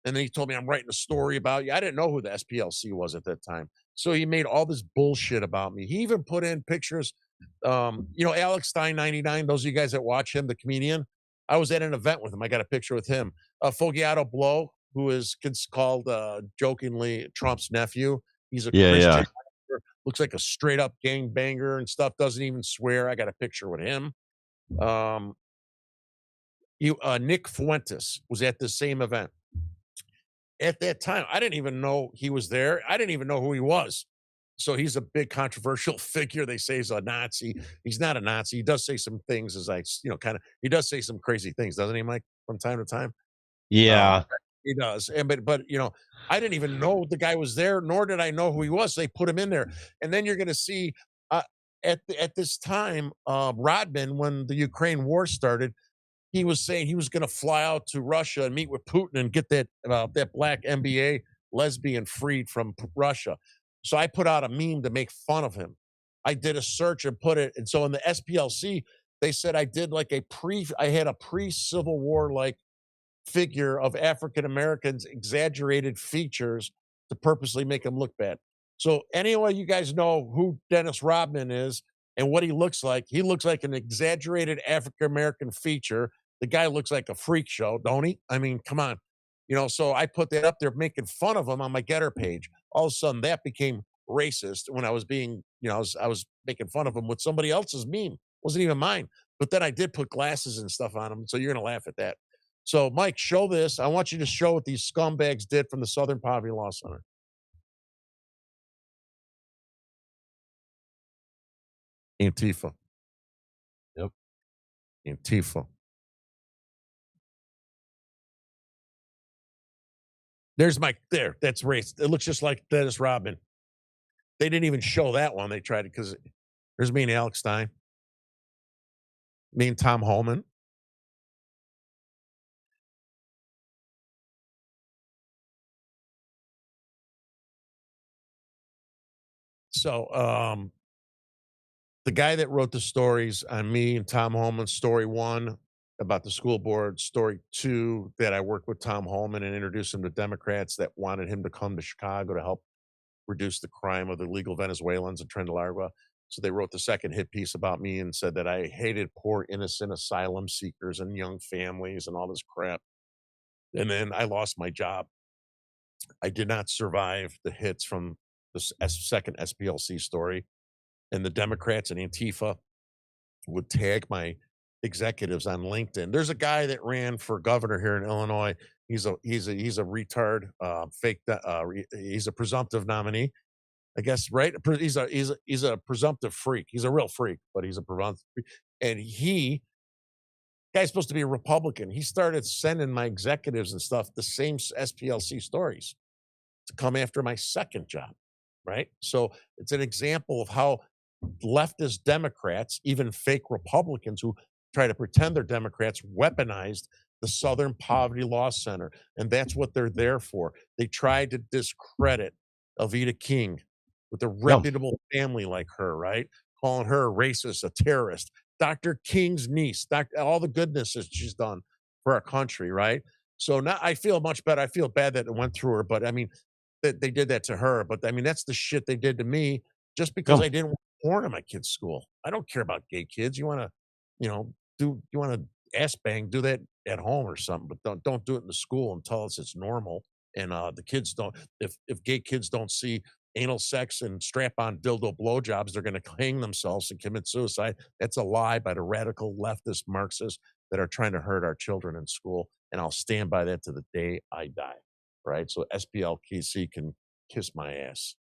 then he told me, I'm writing a story about you. I didn't know who the SPLC was at that time. So he made all this bullshit about me. He even put in pictures. Alex Stein 99, those of you guys that watch him, the comedian, I was at an event with him. I got a picture with him. Fogiato Blow, who is called jokingly Trump's nephew. He's a Christian. Looks like a straight up gangbanger and stuff. Doesn't even swear. I got a picture with him. Nick Fuentes was at the same event. At that time, I didn't even know he was there. I didn't even know who he was. So he's a big controversial figure. They say he's a Nazi. He's not a Nazi. He does say some things he does say some crazy things, doesn't he, Mike, from time to time? Yeah. He does. But I didn't even know the guy was there, nor did I know who he was. They put him in there. And then you're going to see at this time, Rodman, when the Ukraine war started, he was saying he was going to fly out to Russia and meet with Putin and get that black NBA lesbian freed from Russia. So I put out a meme to make fun of him. I did a search and put it. And so in the SPLC, they said I did I had a pre-Civil War figure of African Americans, exaggerated features to purposely make them look bad. So anyway, you guys know who Dennis Rodman is and what he looks like. He looks like an exaggerated African American feature. The guy looks like a freak show, don't he? I mean, come on. So I put that up there making fun of him on my Getter page. All of a sudden that became racist when I was being, I was making fun of him with somebody else's meme. It wasn't even mine. But then I did put glasses and stuff on him. So you're going to laugh at that. So Mike, show this. I want you to show what these scumbags did from the Southern Poverty Law Center. Antifa. Yep. Antifa. There's Mike there. That's race. It looks just like Dennis Rodman. They didn't even show that one. They tried it because there's me and Alex Stein. Me and Tom Holman. So the guy that wrote the stories on me and Tom Holman, story 1 about the school board, story 2 that I worked with Tom Holman and introduced him to Democrats that wanted him to come to Chicago to help reduce the crime of the illegal Venezuelans in Tren de Larga. So they wrote the second hit piece about me and said that I hated poor innocent asylum seekers and young families and all this crap. And then I lost my job. I did not survive the hits from the second SPLC story. And the Democrats and Antifa would tag my executives on LinkedIn. There's a guy that ran for governor here in Illinois. He's a retard, he's a presumptive nominee, I guess, right? He's a presumptive freak. He's a real freak, but he's a presumptive freak. And guy's supposed to be a Republican. He started sending my executives and stuff the same SPLC stories to come after my second job, right? So it's an example of how leftist Democrats, even fake Republicans who try to pretend they're Democrats, weaponized the Southern Poverty Law Center. And that's what they're there for. They tried to discredit Alveda King with a reputable family like her, right? Calling her a racist, a terrorist. Dr. King's niece, all the goodness that she's done for our country, right? So now I feel much better. I feel bad that it went through her, but I mean, that they did that to her. But I mean, that's the shit they did to me just because I didn't want porn in my kid's school. I don't care about gay kids. You want to, you want to ass bang, do that at home or something, but don't do it in the school and tell us it's normal. And the kids don't, if gay kids don't see anal sex and strap-on dildo blowjobs, they're going to hang themselves and commit suicide. That's a lie by the radical leftist Marxists that are trying to hurt our children in school. And I'll stand by that to the day I die. Right? So SPLC can kiss my ass.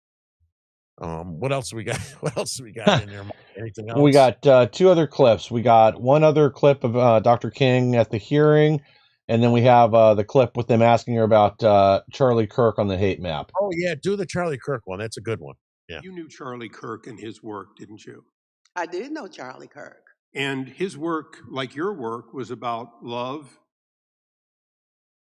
What else we got? What else we got in there? Anything else? We got 2 other clips. We got one other clip of Dr. King at the hearing, and then we have the clip with them asking her about Charlie Kirk on the hate map. Oh yeah, do the Charlie Kirk one. That's a good one. Yeah. You knew Charlie Kirk and his work, didn't you? I did know Charlie Kirk. And his work, like your work, was about love,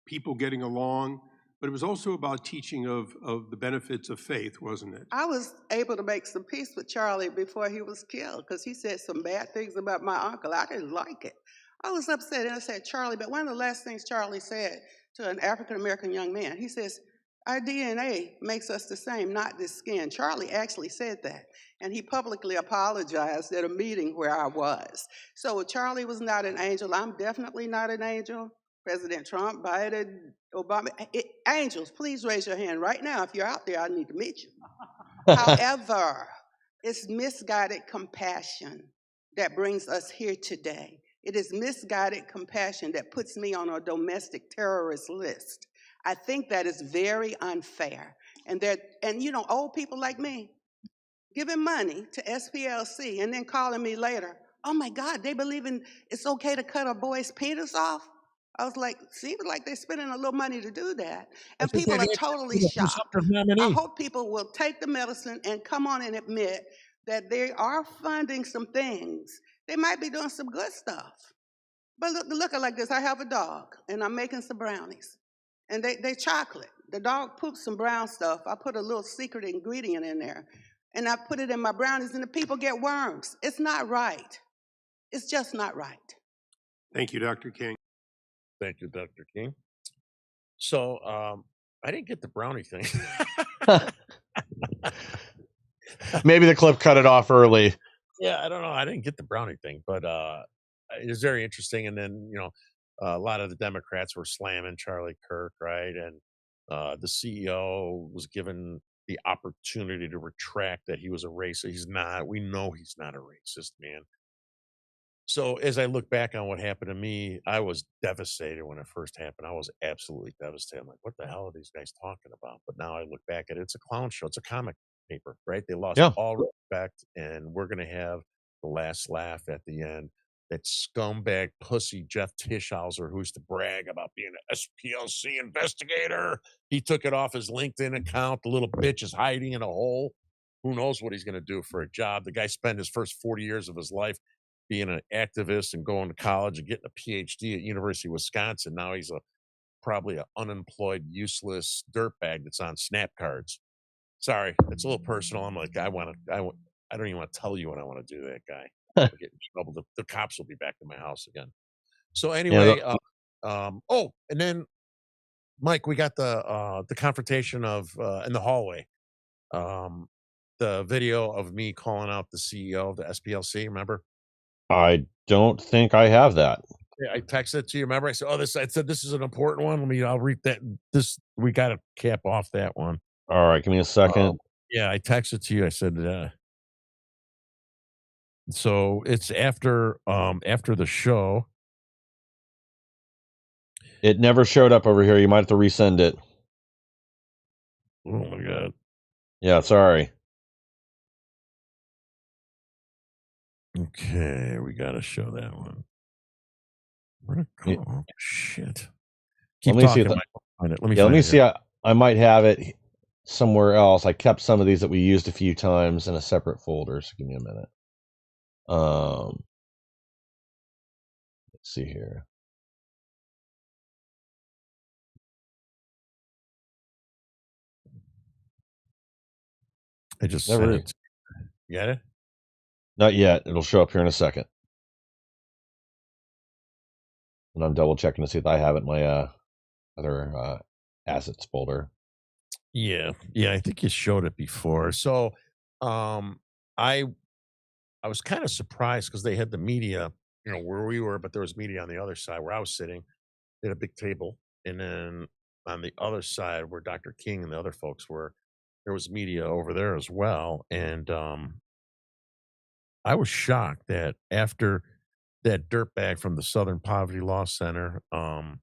people getting along, but it was also about teaching of the benefits of faith, wasn't it? I was able to make some peace with Charlie before he was killed because he said some bad things about my uncle. I didn't like it. I was upset, and I said, Charlie, but one of the last things Charlie said to an African-American young man, he says, our DNA makes us the same, not this skin. Charlie actually said that, and he publicly apologized at a meeting where I was. So Charlie was not an angel. I'm definitely not an angel. President Trump, Biden, Obama, angels, please raise your hand right now. If you're out there, I need to meet you. However, it's misguided compassion that brings us here today. It is misguided compassion that puts me on a domestic terrorist list. I think that is very unfair. And old people like me giving money to SPLC and then calling me later, oh my God, they believe it's okay to cut a boy's penis off? I was like, seems like they're spending a little money to do that. And people are totally shocked. I hope people will take the medicine and come on and admit that they are funding some things. They might be doing some good stuff. But look at like this. I have a dog, and I'm making some brownies. And they chocolate. The dog poops some brown stuff. I put a little secret ingredient in there. And I put it in my brownies, and the people get worms. It's not right. It's just not right. Thank you, Dr. King. Thank you, Dr. King. So I didn't get the brownie thing. Maybe the clip cut it off early. Yeah, I don't know. I didn't get the brownie thing, but it was very interesting. And then, a lot of the Democrats were slamming Charlie Kirk, right? And the CEO was given the opportunity to retract that he was a racist. He's not. We know he's not a racist, man. So as I look back on what happened to me, I was devastated when it first happened. I was absolutely devastated. I'm like, what the hell are these guys talking about? But now I look back at it, it's a clown show. It's a comic paper, right? They lost all respect, and we're going to have the last laugh at the end. That scumbag pussy Jeff Tischhauser, who used to brag about being an SPLC investigator. He took it off his LinkedIn account. The little bitch is hiding in a hole. Who knows what he's going to do for a job? The guy spent his first 40 years of his life being an activist and going to college and getting a PhD at University of Wisconsin. Now he's probably an unemployed, useless dirtbag that's on snap cards. Sorry, it's a little personal. I'm like, I don't even want to tell you what I want to do to that guy. I'll get in trouble. The cops will be back to my house again. So anyway, and then Mike, we got the confrontation of in the hallway. The video of me calling out the CEO of the SPLC. Remember? I don't think I have that. Yeah, I texted it to you. Remember? I said, I said this is an important one. I'll read that. We got to cap off that one. All right, give me a second. Yeah, I texted to you. I said, so it's after the show. It never showed up over here. You might have to resend it. Oh my God. Yeah, sorry. Okay, we got to show that one. Where'd it go? Oh, shit. Keep let me talking, see. Let me see. I might have it somewhere else. I kept some of these that we used a few times in a separate folder. So give me a minute. see here. I just Never sent is. it. You got it? Not yet. It'll show up here in a second. And I'm double checking to see if I have it in my other assets folder. Yeah. I think you showed it before. So, I was kind of surprised because they had the media, where we were, but there was media on the other side where I was sitting. They had a big table, and then on the other side where Dr. King and the other folks were, there was media over there as well. And I was shocked that after that dirtbag from the Southern Poverty Law Center, I'm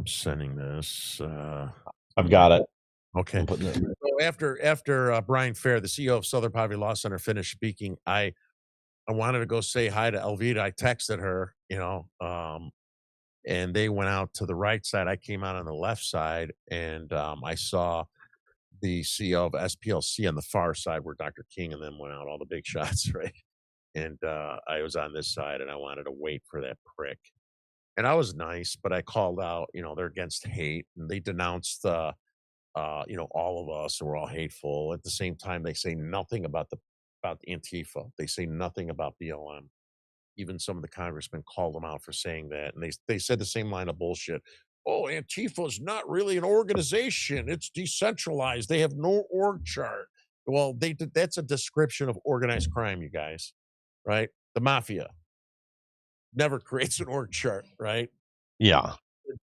sending this. I've got it. Okay. I'm putting it. So after Brian Fair, the CEO of Southern Poverty Law Center, finished speaking, I wanted to go say hi to Elvita. I texted her, and they went out to the right side. I came out on the left side, and I saw the CEO of SPLC on the far side where Dr. King and them went out, all the big shots, right? And I was on this side, and I wanted to wait for that prick. And I was nice, but I called out, they're against hate, and they denounced all of us, and we're all hateful. At the same time, they say nothing about Antifa. They say nothing about BLM. Even some of the congressmen called them out for saying that, and they said the same line of bullshit. Oh, Antifa is not really an organization; it's decentralized. They have no org chart. Well, that's a description of organized crime, you guys, right? The mafia never creates an org chart, right? Yeah.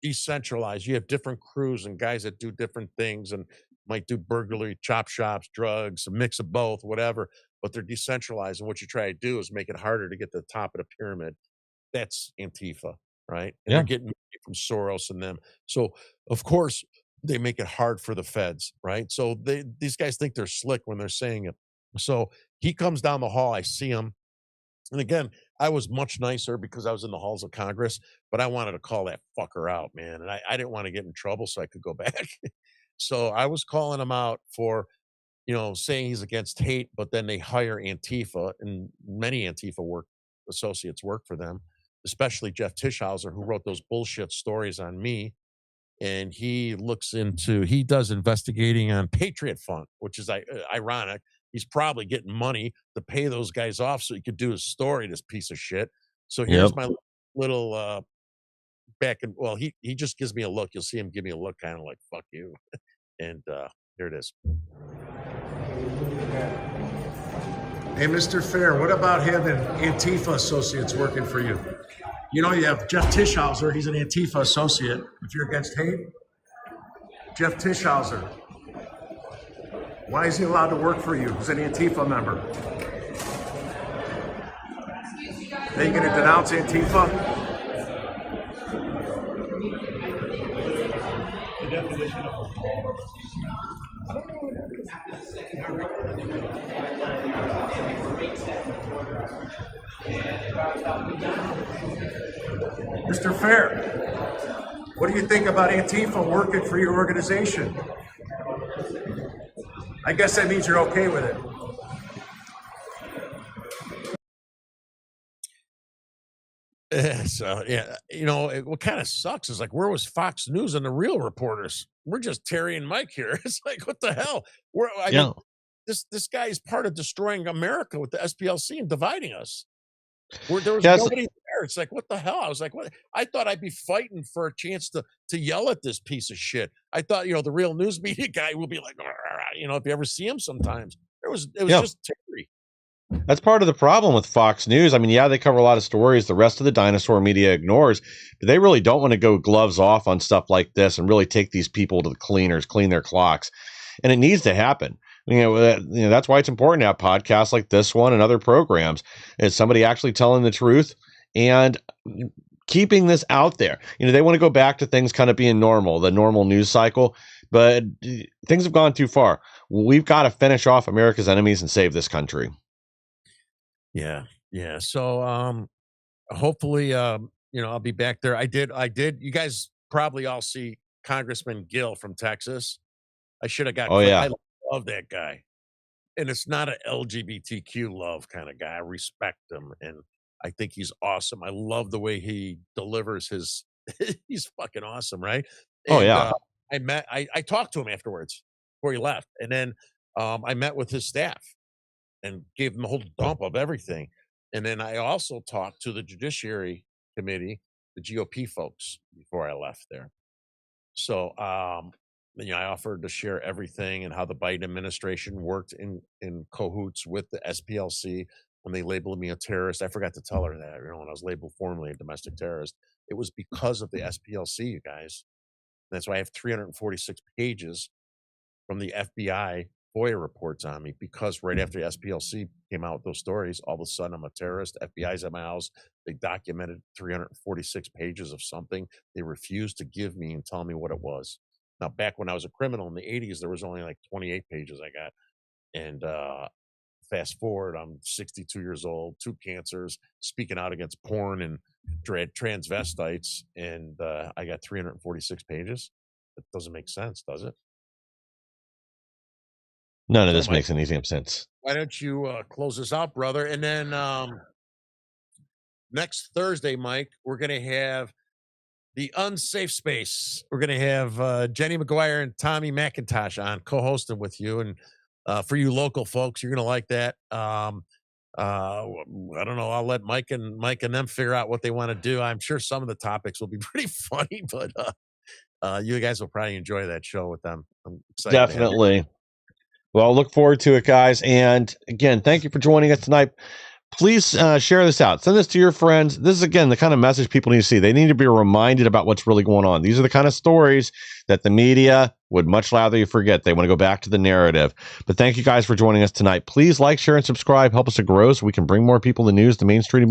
Decentralized. You have different crews and guys that do different things and might do burglary, chop shops, drugs, a mix of both, whatever, but they're decentralized. And what you try to do is make it harder to get to the top of the pyramid. That's Antifa, right? And Yeah. they're getting money from Soros and them. So, of course, they make it hard for the feds, right? So these guys think they're slick when they're saying it. So he comes down the hall. I see him. And again, I was much nicer because I was in the halls of Congress, but I wanted to call that fucker out, man. And I didn't want to get in trouble so I could go back. So I was calling him out for, saying he's against hate, but then they hire Antifa, and many Antifa associates work for them, especially Jeff Tischhauser, who wrote those bullshit stories on me. And he does investigating on Patriot Fund, which is ironic. He's probably getting money to pay those guys off so he could do his story, this piece of shit. So here's my little back and he just gives me a look. You'll see him give me a look kind of like, fuck you. And here it is. Hey, Mr. Fair, what about having Antifa associates working for you? You have Jeff Tischhauser. He's an Antifa associate. If you're against hate, Jeff Tischhauser. Why is he allowed to work for you? He's an Antifa member. Are you going to denounce Antifa? The definition of Mr. Fair, what do you think about Antifa working for your organization? I guess that means you're okay with it. So, what kind of sucks is like, where was Fox News and the real reporters? We're just Terry and Mike here. It's like, what the hell? This guy is part of destroying America with the SPLC and dividing us. There was nobody there. It's like, what the hell? I was like, what? I thought I'd be fighting for a chance to yell at this piece of shit. I thought, the real news media guy will be like, if you ever see him sometimes. It was just Terry. That's part of the problem with Fox News. I mean, yeah, they cover a lot of stories the rest of the dinosaur media ignores, but they really don't want to go gloves off on stuff like this and really take these people to the cleaners, clean their clocks. And it needs to happen. That's why it's important to have podcasts like this one and other programs. Is somebody actually telling the truth and keeping this out there. They want to go back to things kind of being normal, the normal news cycle, but things have gone too far. We've got to finish off America's enemies and save this country. Yeah. So, hopefully, I'll be back there. I did. You guys probably all see Congressman Gill from Texas. I should have got. Oh, yeah. I love that guy. And it's not an LGBTQ love kind of guy. I respect him. And I think he's awesome. I love the way he delivers his. He's fucking awesome, right? Oh, And yeah. I talked to him afterwards before he left, and then I met with his staff and gave them a whole dump of everything. And then I also talked to the Judiciary Committee, the GOP folks, before I left there. So, I offered to share everything and how the Biden administration worked in cahoots with the SPLC when they labeled me a terrorist. I forgot to tell her that, when I was labeled formally a domestic terrorist, it was because of the SPLC, you guys. That's why I have 346 pages from the FBI FOIA reports on me, because right after the SPLC came out with those stories, all of a sudden I'm a terrorist. FBI's at my house. They documented 346 pages of something they refused to give me and tell me what it was. Now, back when I was a criminal in the 80s, there was only like 28 pages I got. And fast forward, I'm 62 years old, 2 cancers, speaking out against porn and transvestites, and I got 346 pages. It doesn't make sense, does it? None of So, this Mike, makes any damn sense. why don't you close this out, brother? And then next Thursday, Mike, we're going to have the Unsafe Space. We're going to have Jenny McGuire and Tommy McIntosh on co-hosting with you. And for you local folks, you're going to like that. I don't know. I'll let Mike and them figure out what they want to do. I'm sure some of the topics will be pretty funny, but you guys will probably enjoy that show with them. I'm excited. Definitely. Well, look forward to it, guys. And again, thank you for joining us tonight. Please share this out. Send this to your friends. This is, again, the kind of message people need to see. They need to be reminded about what's really going on. These are the kind of stories that the media would much rather you forget. They want to go back to the narrative. But thank you guys for joining us tonight. Please like, share, and subscribe. Help us to grow so we can bring more people the news, the mainstream